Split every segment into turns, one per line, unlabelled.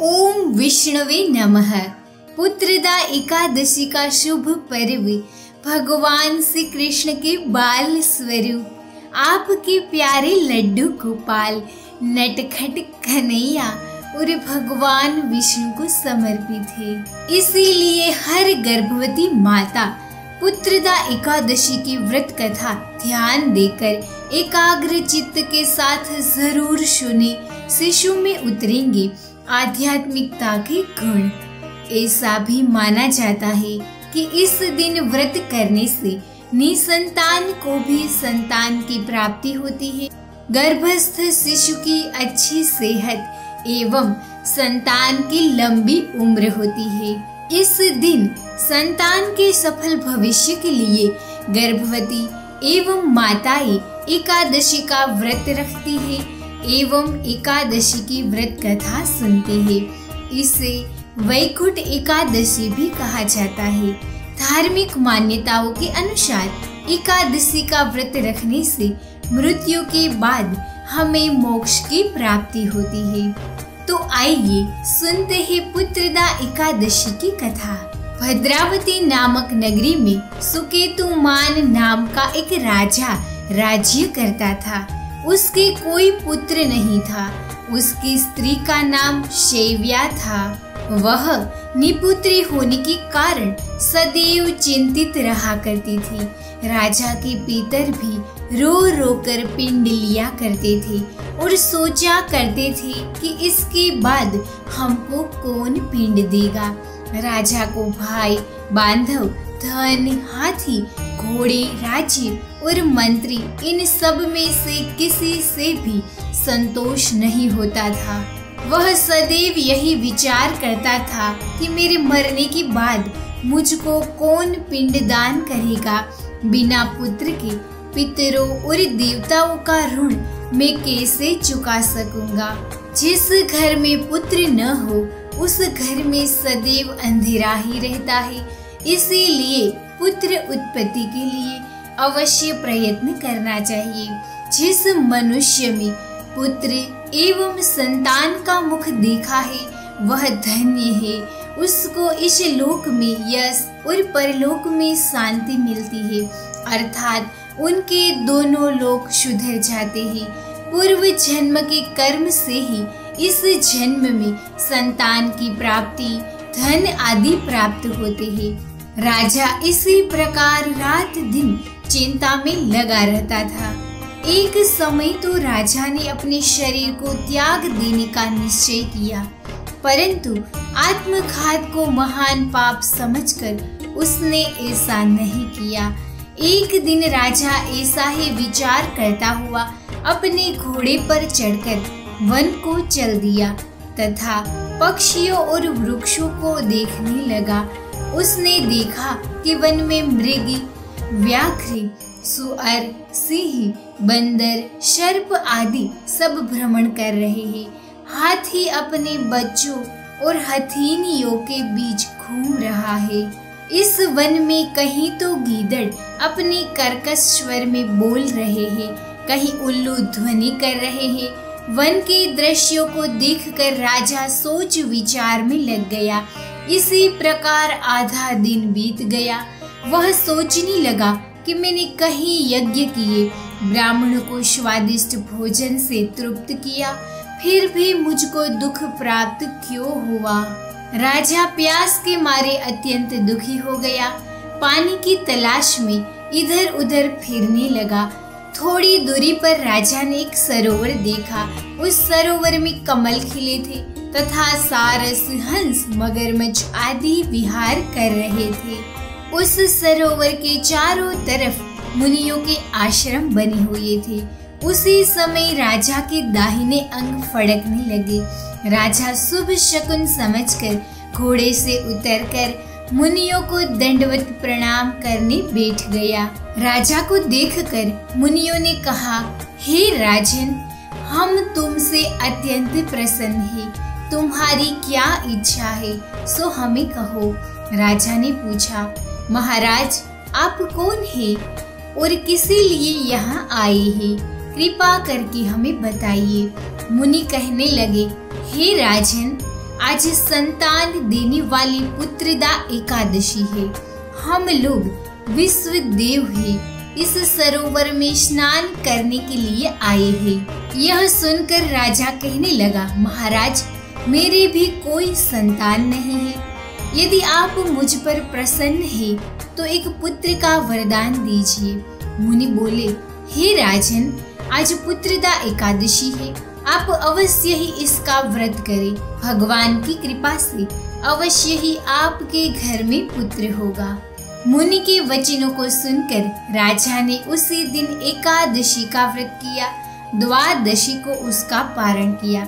ओम विष्णवे नमः। पुत्रदा एकादशी का शुभ पर्व भगवान श्री कृष्ण के बाल स्वरूप आपके प्यारे लड्डू गोपाल नटखट कन्हैया और भगवान विष्णु को समर्पित है। इसीलिए हर गर्भवती माता पुत्रदा एकादशी की व्रत कथा ध्यान देकर एकाग्र चित्त के साथ जरूर सुने। शिशु में उतरेंगे आध्यात्मिकता के गुण। ऐसा भी माना जाता है कि इस दिन व्रत करने से निसंतान को भी संतान की प्राप्ति होती है। गर्भस्थ शिशु की अच्छी सेहत एवं संतान की लंबी उम्र होती है। इस दिन संतान के सफल भविष्य के लिए गर्भवती एवं माताएं एकादशी का व्रत रखती है एवं एकादशी की व्रत कथा सुनते हैं। इसे वैकुंठ एकादशी भी कहा जाता है। धार्मिक मान्यताओं के अनुसार एकादशी का व्रत रखने से मृत्यु के बाद हमें मोक्ष की प्राप्ति होती है। तो आइए सुनते हैं पुत्रदा एकादशी की कथा। भद्रावती नामक नगरी में सुकेतुमान नाम का एक राजा राज्य करता था। उसके कोई पुत्र नहीं था। उसकी स्त्री का नाम शैव्या था। वह निपुत्री होने के कारण सदैव चिंतित रहा करती थी। राजा के पितर भी रो रो कर पिंड लिया करते थे और सोचा करते थे कि इसके बाद हमको कौन पिंड देगा। राजा को भाई बांधव धन हाथी घोड़े राज्य और मंत्री इन सब में से किसी से भी संतोष नहीं होता था। वह सदैव यही विचार करता था कि मेरे मरने के बाद मुझको कौन पिंडदान करेगा। बिना पुत्र के पितरों और देवताओं का ऋण मैं कैसे चुका सकूंगा। जिस घर में पुत्र न हो उस घर में सदैव अंधेरा ही रहता है। इसीलिए पुत्र उत्पत्ति के लिए अवश्य प्रयत्न करना चाहिए। जिस मनुष्य में पुत्र एवं संतान का मुख देखा है वह धन्य है। उसको इस लोक में यश और परलोक में शांति मिलती है, अर्थात उनके दोनों लोक सुधर जाते हैं। पूर्व जन्म के कर्म से ही इस जन्म में संतान की प्राप्ति धन आदि प्राप्त होते हैं। राजा इसी प्रकार रात दिन चिंता में लगा रहता था। एक समय तो राजा ने अपने शरीर को त्याग देने का निश्चय किया, परंतु आत्मघात को महान पाप समझकर उसने ऐसा नहीं किया। एक दिन राजा ऐसा ही विचार करता हुआ अपने घोड़े पर चढ़कर वन को चल दिया तथा पक्षियों और वृक्षों को देखने लगा। उसने देखा कि वन में मृग व्याघ्र सुअर सिंह बंदर सर्प आदि सब भ्रमण कर रहे हैं। हाथी अपने बच्चों और हथीनियों के बीच घूम रहा है। इस वन में कहीं तो गीदड़ अपने कर्कश स्वर में बोल रहे हैं, कहीं उल्लू ध्वनि कर रहे हैं। वन के दृश्यों को देखकर राजा सोच विचार में लग गया। इसी प्रकार आधा दिन बीत गया। वह सोचने लगा कि मैंने कहीं यज्ञ किए, ब्राह्मणों को स्वादिष्ट भोजन से तृप्त किया, फिर भी मुझको दुख प्राप्त क्यों हुआ। राजा प्यास के मारे अत्यंत दुखी हो गया। पानी की तलाश में इधर उधर फिरने लगा। थोड़ी दूरी पर राजा ने एक सरोवर देखा। उस सरोवर में कमल खिले थे तथा सारस हंस मगरमच्छ आदि विहार कर रहे थे। उस सरोवर के चारों तरफ मुनियों के आश्रम बने हुए थे। उसी समय राजा के दाहिने अंग फड़कने लगे। राजा शुभ शकुन समझकर घोड़े से उतरकर मुनियों को दंडवत प्रणाम करने बैठ गया। राजा को देखकर मुनियों ने कहा, हे राजन, हम तुमसे अत्यंत प्रसन्न हैं। तुम्हारी क्या इच्छा है सो हमें कहो। राजा ने पूछा, महाराज आप कौन हैं और किसी लिए यहाँ आए हैं, कृपा करके हमें बताइए। मुनि कहने लगे, हे राजन, आज संतान देने वाली पुत्रदा एकादशी है। हम लोग विश्व देव है इस सरोवर में स्नान करने के लिए आए हैं। यह सुनकर राजा कहने लगा, महाराज, मेरे भी कोई संतान नहीं है। यदि आप मुझ पर प्रसन्न है तो एक पुत्र का वरदान दीजिए। मुनि बोले, हे राजन, आज पुत्रदा एकादशी है, आप अवश्य ही इसका व्रत करें। भगवान की कृपा से अवश्य ही आपके घर में पुत्र होगा। मुनि के वचनों को सुनकर राजा ने उसी दिन एकादशी का व्रत किया, द्वादशी को उसका पारण किया।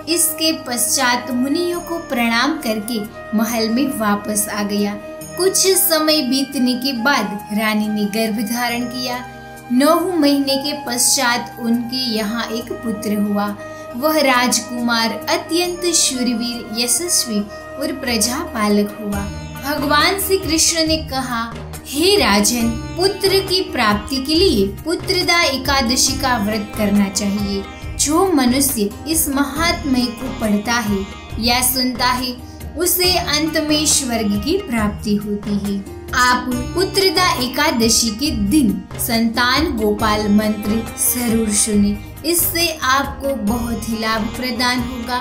इसके पश्चात मुनियों को प्रणाम करके महल में वापस आ गया। कुछ समय बीतने के बाद रानी ने गर्भ धारण किया। 9 महीने के पश्चात उनके यहाँ एक पुत्र हुआ। वह राजकुमार अत्यंत शूरवीर, यशस्वी और प्रजापालक हुआ। भगवान श्री कृष्ण ने कहा, हे राजन, पुत्र की प्राप्ति के लिए पुत्रदा एकादशी का व्रत करना चाहिए। जो मनुष्य इस महात्म्य को पढ़ता है या सुनता है, उसे अंत में स्वर्ग की प्राप्ति होती है। आप पुत्रदा एकादशी के दिन संतान गोपाल मंत्र जरूर सुने। इससे आपको बहुत ही लाभ प्रदान होगा।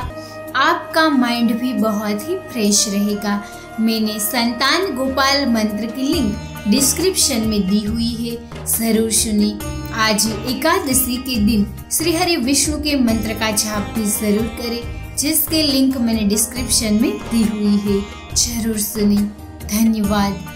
आपका माइंड भी बहुत ही फ्रेश रहेगा। मैंने संतान गोपाल मंत्र की लिंक डिस्क्रिप्शन में दी हुई है, जरूर सुनिए। आज एकादशी के दिन श्री हरि विष्णु के मंत्र का जाप भी जरूर करें, जिसके लिंक मैंने डिस्क्रिप्शन में दी हुई है। जरूर सुनिए। धन्यवाद।